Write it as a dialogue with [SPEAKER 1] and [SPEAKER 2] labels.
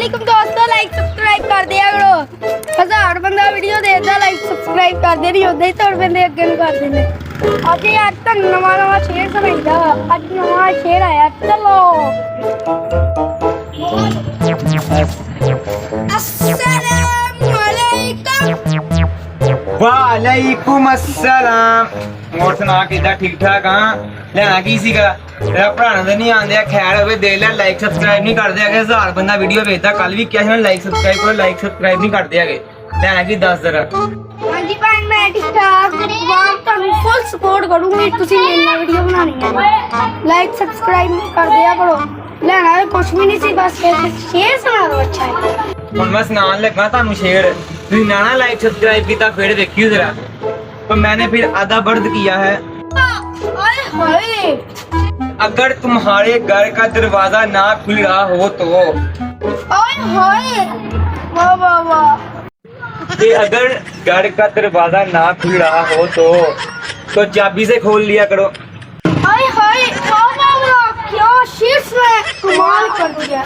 [SPEAKER 1] वालेकुम दोस्तों, like subscribe कर दिया करो। 1000 बंदा वीडियो देखदा, लाइक सब्सक्राइब कर दे नहीं होंदे, तो बंदे अगे नहीं कर देंगे। ਅੱਜ ਯਾਰ ਤਾਂ ਨਵਾਂ ਸ਼ੇਰ ਸੁਣਾਈਦਾ। ਅੱਜ ਨਵਾਂ ਸ਼ੇਰ ਆਇਆ, ਚਲੋ।
[SPEAKER 2] वालेकुम अस्सलाम। और सुना किदा ठीक ठाक? हाँ लेना की सीगा तेरा भराना तो नहीं आंदे खैर होवे दे ले। लाइक सब्सक्राइब नहीं करदे अगे 1000 बंदा वीडियो देखदा। कल भी किया लाइक सब्सक्राइब करो, लाइक सब्सक्राइब नहीं करदे अगे। लेना की दस जरा।
[SPEAKER 1] हाँ जी भाई, मैं ठीक ठाक ਤੁਹਾਨੂੰ फुल सपोर्ट करूंगी। तुसी मेरे नाल वीडियो बनानी है, लाइक सब्सक्राइब कर दिया करो। लेना कुछ भी नहीं सी, बस शेर सुना दो। अच्छा है,
[SPEAKER 2] ਹੁਣ ਮੈਂ ਸੁਣਾਉਣ ਲੱਗਾ ਤੁਹਾਨੂੰ शेर। ਤੁਸੀਂ ना लाइक सब्सक्राइब किया फिर देखियो जरा। तो मैंने फिर आधा बर्द किया है।
[SPEAKER 1] ओए होए,
[SPEAKER 2] अगर तुम्हारे घर का दरवाजा ना खुल रहा हो तो
[SPEAKER 1] ओए होए, वाह वाह वाह।
[SPEAKER 2] कि अगर घर का दरवाजा ना खुल रहा हो तो चाबी से खोल लिया करो।
[SPEAKER 1] ओए होए, वाह वाह वाह, क्या शेर सुनाया, कमाल कर दिया।